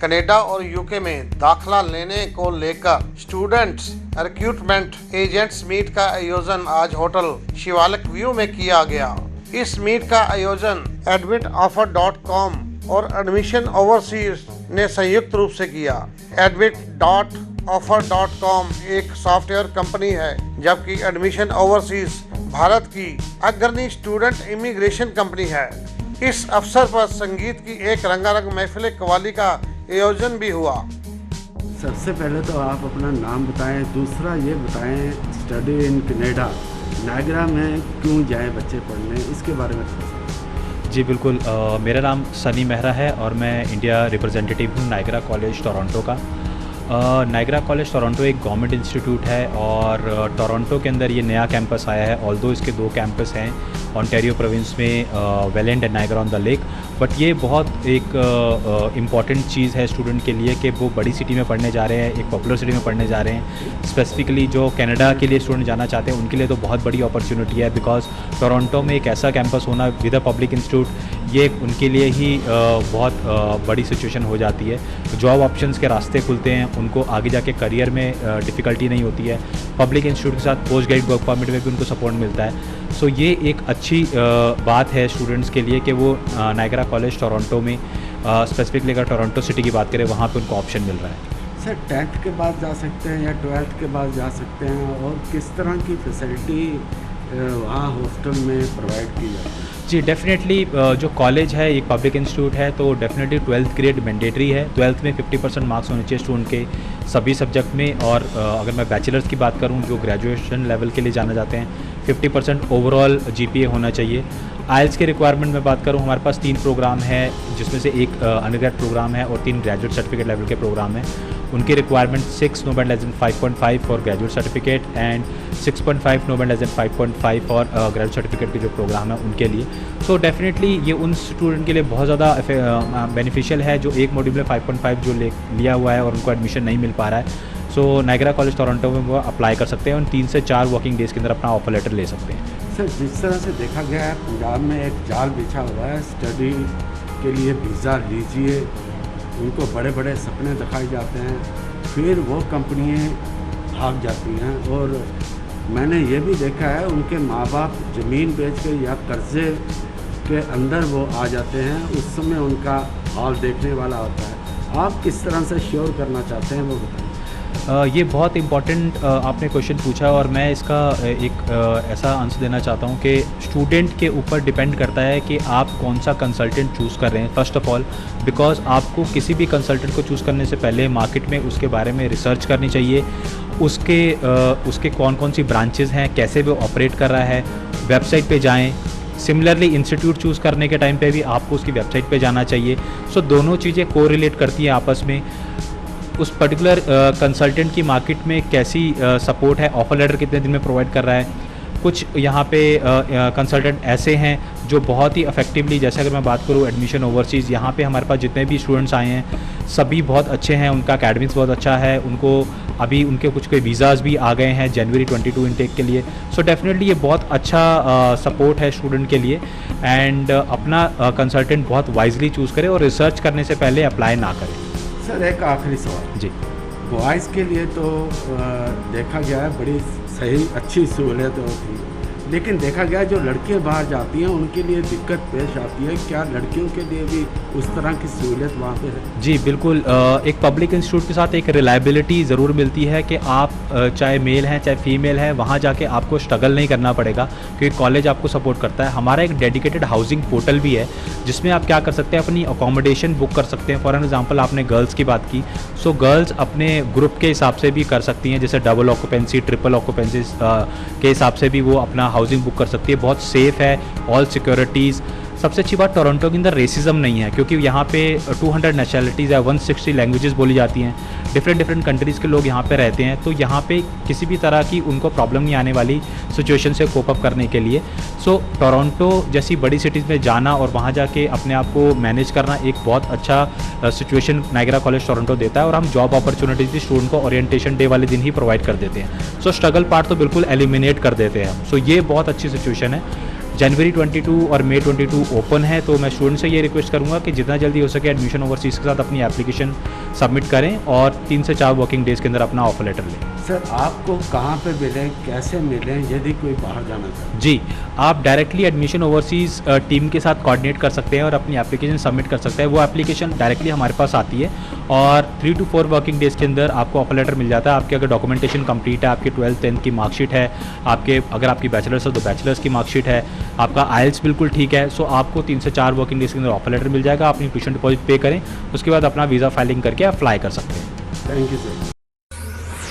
Canada और UK में दाखिला लेने को लेकर स्टूडेंट्स रिक्रूटमेंट एजेंट्स मीट का आयोजन आज होटल शिवालिक व्यू में किया गया। इस मीट का आयोजन admitoffer.com और एडमिशन ओवरसीज ने संयुक्त रूप से किया। admitoffer.com एक सॉफ्टवेयर कंपनी है, जबकि एडमिशन ओवरसीज भारत की अग्रणी स्टूडेंट इमिग्रेशन कंपनी है। इस अवसर पर संगीत की एक रंगारंग महफिल कव्वाली का आयोजन भी हुआ। सबसे पहले तो आप अपना नाम बताएं, दूसरा ये बताएं स्टडी इन कनाडा नायग्रा में क्यों जाएं बच्चे पढ़ने, इसके बारे में। जी बिल्कुल, मेरा नाम सनी मेहरा है और मैं इंडिया रिप्रेजेंटेटिव हूँ नायग्रा कॉलेज टोरंटो का। नायग्रा कॉलेज टोरंटो एक गवर्नमेंट इंस्टीट्यूट है और टोरंटो के अंदर ये नया कैंपस आया है। ऑल्दो इसके 2 कैंपस हैं ओंटारियो प्रोविंस में, Welland and Niagara on the Lake. But ये बहुत एक इम्पॉर्टेंट चीज़ है स्टूडेंट के लिए कि वो बड़ी सिटी में पढ़ने जा रहे हैं, एक पॉपुलर सिटी में पढ़ने जा रहे हैं। स्पेसिफिकली जो कनाडा के लिए स्टूडेंट जाना चाहते हैं उनके लिए तो बहुत बड़ी अपॉर्चुनिटी है, बिकॉज टोरंटो में एक ऐसा कैंपस होना विद अ पब्लिक इंस्टीट्यूट, ये उनके लिए ही बहुत बड़ी सिचुएशन हो जाती है। जॉब ऑप्शंस के रास्ते खुलते हैं, उनको आगे जाके करियर में डिफ़िकल्टी नहीं होती है। पब्लिक इंस्टीट्यूट के साथ पोस्ट ग्रेजुएट वर्क परमिट में भी उनको सपोर्ट मिलता है। सो ये एक अच्छी बात है स्टूडेंट्स के लिए कि वो नायग्रा कॉलेज टोरंटो में, स्पेसिफिकली अगर टोरंटो सिटी की बात करें, वहाँ पे उनको ऑप्शन मिल रहा है। सर 10th के बाद जा सकते हैं या 12th के बाद जा सकते हैं, और किस तरह की फैसिलिटी वहाँ हॉस्टल में प्रोवाइड की जाती है? जी डेफिनेटली, जो कॉलेज है एक पब्लिक इंस्टीट्यूट है, तो डेफिनेटली 12th ग्रेड मैंडेटरी है। 12th में 50% मार्क्स होने चाहिए स्टूडेंट के सभी सब्जेक्ट में। और अगर मैं बैचलर्स की बात करूं, जो ग्रेजुएशन लेवल के लिए जाना जाते हैं, 50% ओवरऑल GPA होना चाहिए। आइल्स के रिक्वायरमेंट में बात करूं, हमारे पास 3 प्रोग्राम है, जिसमें से एक अंडरग्रेड प्रोग्राम है और 3 ग्रेजुएट सर्टिफिकेट लेवल के प्रोग्राम हैं। उनके requirement 6 no less than 5.5 for graduate certificate and 6.5 no less than 5.5 for graduate certificate के जो प्रोग्राम है उनके लिए। सो डेफिनेटली ये उन स्टूडेंट के लिए बहुत ज़्यादा बेनिफिशियल है जो एक मॉड्यूल में 5.5 जो लिया हुआ है और उनको एडमिशन नहीं मिल पा रहा है। सो नायग्रा कॉलेज टोरंटो में वो अप्लाई कर सकते हैं और 3 से 4 वर्किंग डेज़ के अंदर अपना ऑफर लेटर ले सकते हैं। सर जिस तरह से देखा गया है, पंजाब में एक जाल बिछा हुआ है, स्टडी के लिए वीज़ा लीजिए, उनको बड़े बड़े सपने दिखाए जाते हैं, फिर वो कंपनियाँ भाग जाती हैं। और मैंने ये भी देखा है उनके माँ बाप ज़मीन बेच के या कर्ज़े के अंदर वो आ जाते हैं, उस समय उनका हाल देखने वाला होता है। आप किस तरह से श्योर करना चाहते हैं वो बताएं। ये बहुत इम्पॉर्टेंट आपने क्वेश्चन पूछा और मैं इसका एक ऐसा आंसर देना चाहता हूँ कि स्टूडेंट के ऊपर डिपेंड करता है कि आप कौन सा कंसल्टेंट चूज़ कर रहे हैं। फ़र्स्ट ऑफ ऑल, बिकॉज आपको किसी भी कंसल्टेंट को चूज़ करने से पहले मार्केट में उसके बारे में रिसर्च करनी चाहिए। उसके कौन कौन सी ब्रांचेज़ हैं, कैसे वो ऑपरेट कर रहा है, वेबसाइट पे जाएँ। सिमिलरली इंस्टीट्यूट चूज़ करने के टाइम पे भी आपको उसकी वेबसाइट पे जाना चाहिए। सो दोनों चीज़ें कोरिलेट करती हैं आपस में। उस पर्टिकुलर कंसल्टेंट की मार्केट में कैसी सपोर्ट है, ऑफर लेटर कितने दिन में प्रोवाइड कर रहा है। कुछ यहाँ पे कंसल्टेंट ऐसे हैं जो बहुत ही इफेक्टिवली, जैसे अगर मैं बात करूँ एडमिशन ओवरसीज़, यहाँ पे हमारे पास जितने भी स्टूडेंट्स आए हैं सभी बहुत अच्छे हैं, उनका एकेडमिक्स बहुत अच्छा है, अभी उनके कुछ कोई वीज़ाज़ भी आ गए हैं जनवरी 22 इनटेक के लिए। सो डेफिनेटली ये बहुत अच्छा सपोर्ट है स्टूडेंट के लिए। एंड अपना कंसल्टेंट बहुत वाइजली चूज़ करें और रिसर्च करने से पहले अप्लाई ना करें। सर एक आखिरी सवाल जी, बॉयज़ के लिए तो देखा गया है बड़ी सही अच्छी सहूलियत होती है, लेकिन देखा गया जो लड़कियां बाहर जाती हैं उनके लिए दिक्कत पेश आती है। क्या लड़कियों के लिए भी उस तरह की सहूलियत वहाँ पे है? जी बिल्कुल, एक पब्लिक इंस्टीट्यूट के साथ एक रिलायबिलिटी ज़रूर मिलती है कि आप चाहे मेल हैं चाहे फीमेल हैं, वहाँ जाके आपको स्ट्रगल नहीं करना पड़ेगा क्योंकि कॉलेज आपको सपोर्ट करता है। हमारा एक डेडिकेटेड हाउसिंग पोर्टल भी है जिसमें आप क्या कर सकते हैं, अपनी अकोमोडेशन बुक कर सकते हैं। फॉर एग्जांपल आपने गर्ल्स की बात की, सो गर्ल्स अपने ग्रुप के हिसाब से भी कर सकती हैं, जैसे डबल ऑक्यूपेंसी, ट्रिपल ऑक्यूपेंसी के हिसाब से भी वो अपना हाउसिंग बुक कर सकती है। बहुत सेफ़ है, ऑल सिक्योरिटीज़। सबसे अच्छी बात टोरंटो के अंदर रेसिज्म नहीं है क्योंकि यहाँ पे 200 नेशनलिटीज़ है, 160 लैंग्वेजेस बोली जाती हैं, डिफरेंट कंट्रीज़ के लोग यहाँ पे रहते हैं, तो यहाँ पे किसी भी तरह की उनको प्रॉब्लम नहीं आने वाली सिचुएशन से कोप अप करने के लिए। सो टोरंटो जैसी बड़ी सिटीज़ में जाना और वहाँ जाके अपने आप को मैनेज करना एक बहुत अच्छा सिचुएशन नायग्रा कॉलेज टोरंटो देता है। और हम जॉब अपॉर्चुनिटीज़ भी स्टूडेंट को ओरिएंटेशन डे वाले दिन ही प्रोवाइड कर देते हैं। सो स्ट्रगल पार्ट तो बिल्कुल एलिमिनेट कर देते हैं। सो ये बहुत अच्छी सिचुएशन है जनवरी 22 और मई 22 ओपन है, तो मैं स्टूडेंट से ये रिक्वेस्ट करूँगा कि जितना जल्दी हो सके एडमिशन ओवरसीज़ के साथ अपनी एप्लीकेशन सबमिट करें और 3 से 4 वर्किंग डेज़ के अंदर अपना ऑफर लेटर लें। सर आपको कहाँ पे मिलें, कैसे मिलें यदि कोई बाहर जाना चाहे? जी, आप डायरेक्टली एडमिशन ओवरसीज़ टीम के साथ कोऑर्डिनेट कर सकते हैं और अपनी एप्लीकेशन सबमिट कर सकते हैं। वो एप्लीकेशन डायरेक्टली हमारे पास आती है और 3 to 4 वर्किंग डेज़ के अंदर आपको ऑफर लेटर मिल जाता है। आपके अगर डॉक्यूमेंटेशन कंप्लीट है, आपके 12th 10th की मार्कशीट है, आपके अगर आपकी बैचलर्स है तो बैचलर्स की मार्कशीट है, आपका IELTS बिल्कुल ठीक है, सो आपको 3 से 4 वर्किंग डेज़ के अंदर ऑफर लेटर मिल जाएगा। अपनी ट्यूशन डिपॉजिट पे करें, उसके बाद अपना वीज़ा फाइलिंग करके अप्लाई कर सकते हैं। Thank you sir.